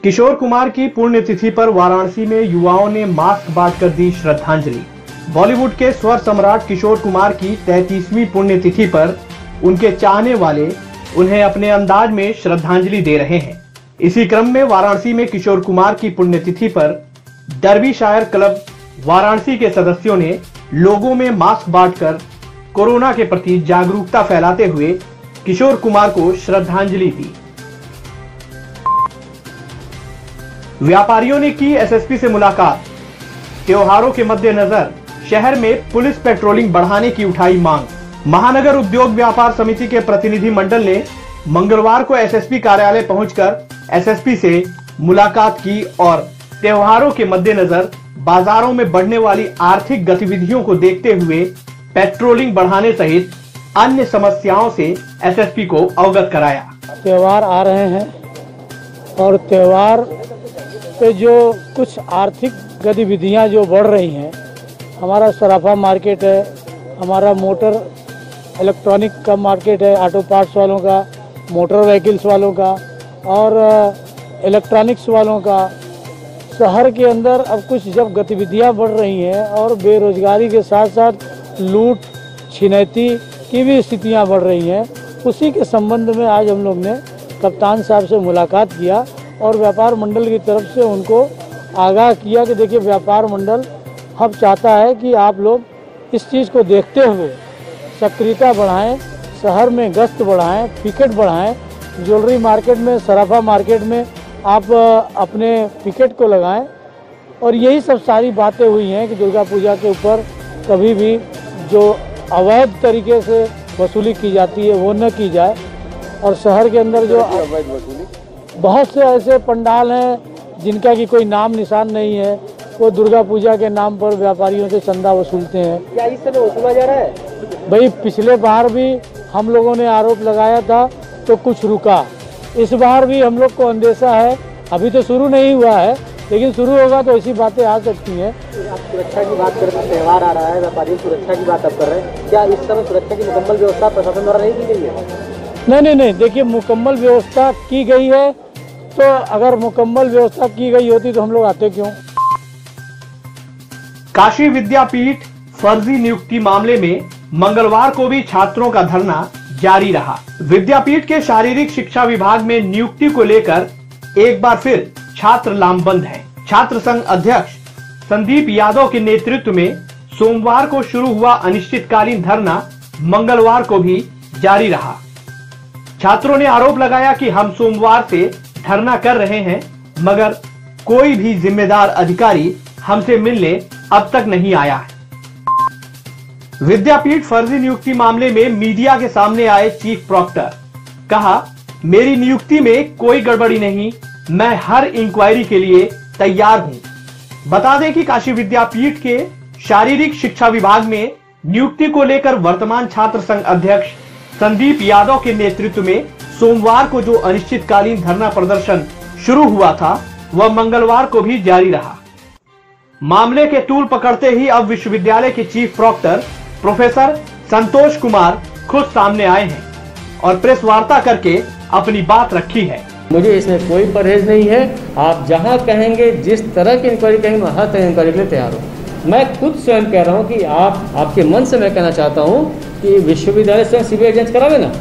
किशोर कुमार की पुण्यतिथि पर वाराणसी में युवाओं ने मास्क बांटकर दी श्रद्धांजलि। बॉलीवुड के स्वर सम्राट किशोर कुमार की 33वीं पुण्यतिथि पर उनके चाहने वाले उन्हें अपने अंदाज में श्रद्धांजलि दे रहे हैं। इसी क्रम में वाराणसी में किशोर कुमार की पुण्यतिथि पर डर्बीशायर क्लब वाराणसी के सदस्यों ने लोगों में मास्क बांटकर कोरोना के प्रति जागरूकता फैलाते हुए किशोर कुमार को श्रद्धांजलि दी। व्यापारियों ने की एसएसपी से मुलाकात। त्योहारों के मद्देनजर शहर में पुलिस पेट्रोलिंग बढ़ाने की उठाई मांग। महानगर उद्योग व्यापार समिति के प्रतिनिधि मंडल ने मंगलवार को एसएसपी कार्यालय पहुंचकर एसएसपी से मुलाकात की और त्योहारों के मद्देनजर बाजारों में बढ़ने वाली आर्थिक गतिविधियों को देखते हुए पेट्रोलिंग बढ़ाने सहित अन्य समस्याओं से एसएसपी को अवगत कराया। त्योहार आ रहे हैं और त्योहार पे जो कुछ आर्थिक गतिविधियां जो बढ़ रही हैं, हमारा सराफा मार्केट है, हमारा मोटर इलेक्ट्रॉनिक का मार्केट है, ऑटो पार्ट्स वालों का, मोटर व्हीकल्स वालों का और इलेक्ट्रॉनिक्स वालों का। शहर के अंदर अब कुछ जब गतिविधियां बढ़ रही हैं और बेरोजगारी के साथ साथ लूट छिनैती की भी स्थितियां बढ़ रही हैं, उसी के संबंध में आज हम लोग ने कप्तान साहब से मुलाकात किया और व्यापार मंडल की तरफ से उनको आगाह किया कि देखिए व्यापार मंडल हम चाहता है कि आप लोग इस चीज़ को देखते हुए सक्रियता बढ़ाएं, शहर में गश्त बढ़ाएं, पिकेट बढ़ाएं, ज्वेलरी मार्केट में, सराफा मार्केट में आप अपने पिकेट को लगाएं। और यही सब सारी बातें हुई हैं कि दुर्गा पूजा के ऊपर कभी भी जो अवैध तरीके से वसूली की जाती है वो न की जाए। और शहर के अंदर जो बहुत से ऐसे पंडाल हैं जिनका कि कोई नाम निशान नहीं है, वो दुर्गा पूजा के नाम पर व्यापारियों से चंदा वसूलते हैं। क्या इस समय वसूला जा रहा है? भाई पिछले बार भी हम लोगों ने आरोप लगाया था तो कुछ रुका, इस बार भी हम लोग को अंदेशा है, अभी तो शुरू नहीं हुआ है लेकिन शुरू होगा तो ऐसी बातें आ सकती हैं। आप सुरक्षा की बात कर रहे हैं, त्यौहार आ रहा है, व्यापारी सुरक्षा की बात आप कर रहे हैं, क्या इस समय सुरक्षा की मुकम्मल व्यवस्था प्रशासन द्वारा नहीं की गई है? नहीं, देखिए मुकम्मल व्यवस्था की गई है, तो अगर मुकम्मल व्यवस्था की गई होती तो हम लोग आते क्यों। काशी विद्यापीठ फर्जी नियुक्ति मामले में मंगलवार को भी छात्रों का धरना जारी रहा। विद्यापीठ के शारीरिक शिक्षा विभाग में नियुक्ति को लेकर एक बार फिर छात्र लामबंद हैं। छात्र संघ अध्यक्ष संदीप यादव के नेतृत्व में सोमवार को शुरू हुआ अनिश्चितकालीन धरना मंगलवार को भी जारी रहा। छात्रों ने आरोप लगाया कि हम सोमवार से धरना कर रहे हैं मगर कोई भी जिम्मेदार अधिकारी हमसे मिलने अब तक नहीं आया है। विद्यापीठ फर्जी नियुक्ति मामले में मीडिया के सामने आए चीफ प्रॉक्टर। कहा, मेरी नियुक्ति में कोई गड़बड़ी नहीं, मैं हर इंक्वायरी के लिए तैयार हूं। बता दें कि काशी विद्यापीठ के शारीरिक शिक्षा विभाग में नियुक्ति को लेकर वर्तमान छात्र संघ अध्यक्ष संदीप यादव के नेतृत्व में सोमवार को जो अनिश्चितकालीन धरना प्रदर्शन शुरू हुआ था वह मंगलवार को भी जारी रहा। मामले के तूल पकड़ते ही अब विश्वविद्यालय के chief proctor professor Santosh Kumar खुद सामने आए हैं और प्रेस वार्ता करके अपनी बात रखी है। मुझे इसमें कोई परहेज नहीं है, आप जहां कहेंगे, जिस तरह की इंक्वायरी कहेंगे, मैं हर तरह की इंक्वायरी के लिए तैयार हूँ। मैं खुद स्वयं कह रहा हूँ कि आपके मन से मैं कहना चाहता हूँ कि विश्वविद्यालय स्वयं सीबीआई जांच करावे ना,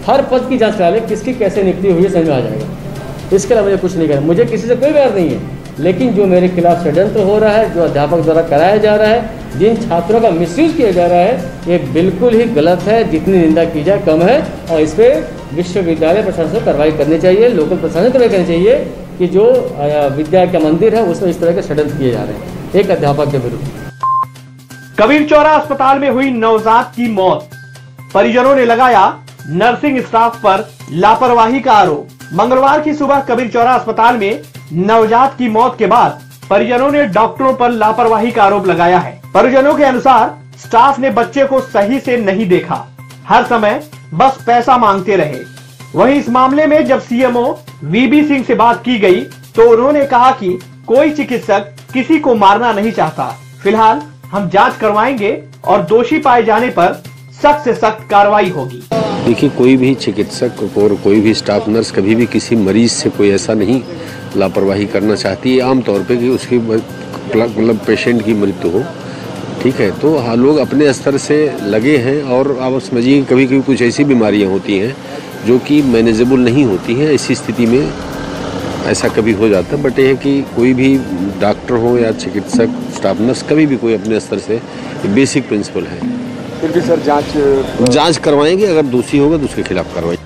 हर पद की जांच करा ले, किसकी कैसे नियुक्ति हुई है समझ में आ जाएगा। इसके अलावा मुझे कुछ नहीं करना, मुझे किसी से कोई बैर नहीं है, लेकिन जो मेरे खिलाफ षड्यंत्र हो रहा है, जो अध्यापक द्वारा कराया जा रहा है, जिन छात्रों का मिसयूज किया जा रहा है, ये बिल्कुल ही गलत है। जितनी निंदा की जाए कम है और इस पर विश्वविद्यालय प्रशासन को कार्रवाई करनी चाहिए, लोकल प्रशासन को करनी चाहिए कि जो विद्या का मंदिर है उसमें इस तरह के षड्यंत्र किए जा रहे हैं एक अध्यापक के विरुद्ध। कबीर चौरा अस्पताल में हुई नवजात की मौत, परिजनों ने लगाया नर्सिंग स्टाफ पर लापरवाही का आरोप। मंगलवार की सुबह कबीर चौरा अस्पताल में नवजात की मौत के बाद परिजनों ने डॉक्टरों पर लापरवाही का आरोप लगाया है। परिजनों के अनुसार स्टाफ ने बच्चे को सही से नहीं देखा, हर समय बस पैसा मांगते रहे। वहीं इस मामले में जब सीएमओ वीबी सिंह से बात की गई तो उन्होंने कहा कि कोई चिकित्सक किसी को मारना नहीं चाहता। फिलहाल हम जांच करवाएंगे और दोषी पाए जाने पर सख्त से सख्त कार्रवाई होगी। देखिए, कोई भी चिकित्सक और कोई भी स्टाफ नर्स कभी भी किसी मरीज से कोई ऐसा नहीं लापरवाही करना चाहती है आमतौर पे कि उसकी मतलब पेशेंट की मृत्यु हो। ठीक है, तो हाँ लोग अपने स्तर से लगे हैं और आप समझिए कभी कभी कुछ ऐसी बीमारियां होती हैं जो कि मैनेजेबल नहीं होती हैं। ऐसी स्थिति में ऐसा कभी हो जाता है, बट ये है कि कोई भी डॉक्टर हो या चिकित्सक स्टाफ नर्स कभी भी कोई अपने स्तर से बेसिक प्रिंसिपल है। फिर भी सर जांच करवाएंगे, अगर दोषी होगा तो उसके खिलाफ कार्रवाई।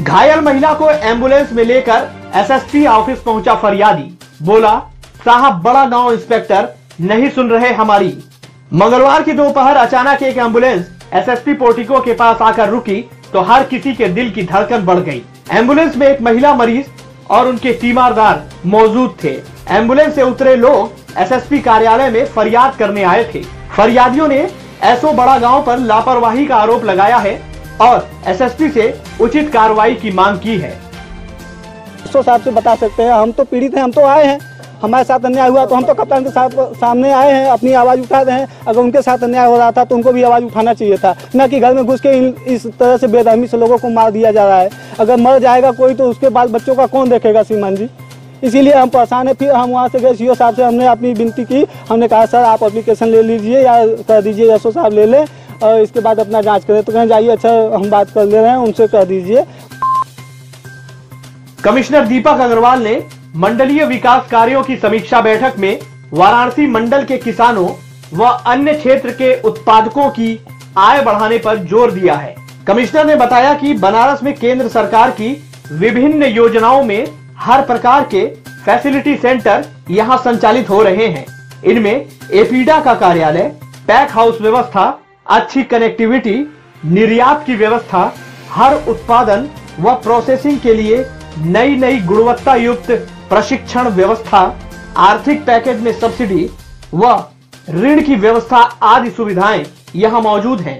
घायल महिला को एम्बुलेंस में लेकर एसएसपी ऑफिस पहुंचा फरियादी, बोला साहब बड़ा गांव इंस्पेक्टर नहीं सुन रहे हमारी। मंगलवार की दोपहर अचानक एक एम्बुलेंस एसएसपी पोर्टिको के पास आकर रुकी तो हर किसी के दिल की धड़कन बढ़ गई। एम्बुलेंस में एक महिला मरीज और उनके तीमारदार मौजूद थे। एम्बुलेंस से उतरे लोग एसएसपी कार्यालय में फरियाद करने आए थे। फरियादियों ने एसओ बड़ा गांव पर लापरवाही का आरोप लगाया है और एसएसपी से उचित कार्रवाई की मांग की है। एसओ साहब से बता सकते हैं, हम तो पीड़ित हैं, हम तो आए हैं, हमारे साथ अन्याय हुआ तो हम तो कप्तान के साथ सामने आए हैं, अपनी आवाज उठा रहे हैं। अगर उनके साथ अन्याय हो रहा था तो उनको भी आवाज उठाना चाहिए था, न कि घर में घुस के इस तरह से बेरहमी से लोगों को मार दिया जा रहा है। अगर मर जाएगा कोई तो उसके बाद बच्चों का कौन देखेगा श्रीमान जी। इसीलिए हम परेशान है। फिर हम वहाँ से गए सीओ साहब से, हमने अपनी विनती की, हमने कहा सर आप एप्लीकेशन ले लीजिए या कर दीजिए, एसओ साहब ले लें और इसके बाद अपना जाँच करें। तो कहें जाइए अच्छा हम बात कर ले रहे हैं, उनसे कर दीजिए। कमिश्नर दीपक अग्रवाल ने मंडलीय विकास कार्यों की समीक्षा बैठक में वाराणसी मंडल के किसानों व अन्य क्षेत्र के उत्पादकों की आय बढ़ाने पर जोर दिया है। कमिश्नर ने बताया कि बनारस में केंद्र सरकार की विभिन्न योजनाओं में हर प्रकार के फैसिलिटी सेंटर यहां संचालित हो रहे हैं। इनमें एपीडा का कार्यालय, पैक हाउस व्यवस्था, अच्छी कनेक्टिविटी, निर्यात की व्यवस्था, हर उत्पादन व प्रोसेसिंग के लिए नई गुणवत्ता युक्त प्रशिक्षण व्यवस्था, आर्थिक पैकेज में सब्सिडी व ऋण की व्यवस्था आदि सुविधाएं यहां मौजूद हैं।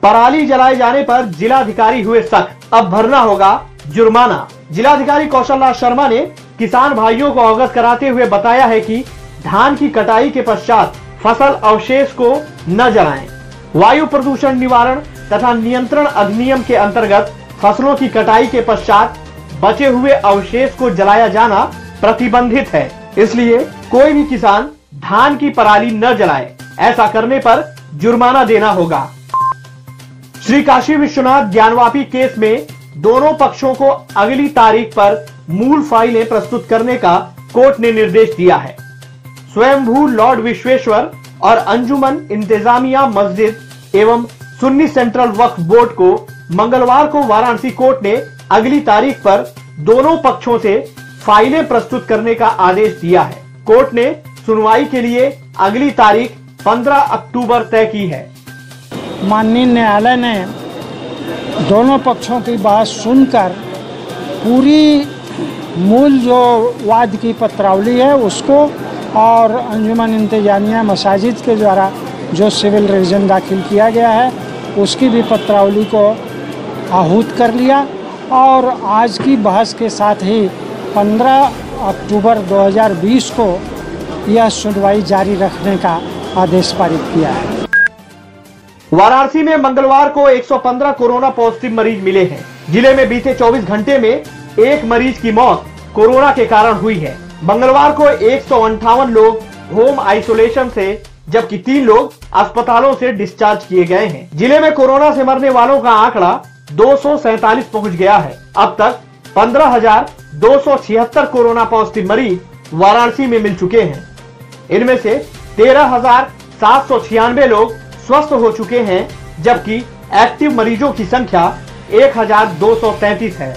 पराली जलाए जाने पर जिलाधिकारी हुए सख्त, अब भरना होगा जुर्माना। जिलाधिकारी कौशल राज शर्मा ने किसान भाइयों को अवगत कराते हुए बताया है कि धान की कटाई के पश्चात फसल अवशेष को न जलाएं। वायु प्रदूषण निवारण तथा नियंत्रण अधिनियम के अंतर्गत फसलों की कटाई के पश्चात बचे हुए अवशेष को जलाया जाना प्रतिबंधित है, इसलिए कोई भी किसान धान की पराली न जलाए। ऐसा करने पर जुर्माना देना होगा। श्री काशी विश्वनाथ ज्ञानवापी केस में दोनों पक्षों को अगली तारीख पर मूल फाइलें प्रस्तुत करने का कोर्ट ने निर्देश दिया है। स्वयंभू लॉर्ड विश्वेश्वर और अंजुमन इंतजामिया मस्जिद एवं सुन्नी सेंट्रल वक्फ बोर्ड को मंगलवार को वाराणसी कोर्ट ने अगली तारीख पर दोनों पक्षों से फाइलें प्रस्तुत करने का आदेश दिया है। कोर्ट ने सुनवाई के लिए अगली तारीख 15 अक्टूबर तय की है। माननीय न्यायालय ने दोनों पक्षों की बात सुनकर पूरी मूल जो वाद की पत्रावली है उसको और अंजुमन इंतजामिया मसाजिद के द्वारा जो सिविल रिवीजन दाखिल किया गया है उसकी भी पत्रावली को आहूत कर लिया और आज की बहस के साथ ही 15 अक्टूबर 2020 को यह सुनवाई जारी रखने का आदेश पारित किया है। वाराणसी में मंगलवार को 115 कोरोना पॉजिटिव मरीज मिले हैं। जिले में बीते 24 घंटे में एक मरीज की मौत कोरोना के कारण हुई है। मंगलवार को 158 लोग होम आइसोलेशन से जबकि 3 लोग अस्पतालों से डिस्चार्ज किए गए हैं। जिले में कोरोना से मरने वालों का आंकड़ा 247 पहुंच गया है। अब तक 15,276 कोरोना पॉजिटिव मरीज वाराणसी में मिल चुके हैं। इनमें से 13,796 लोग स्वस्थ हो चुके हैं, जबकि एक्टिव मरीजों की संख्या 1,233 है।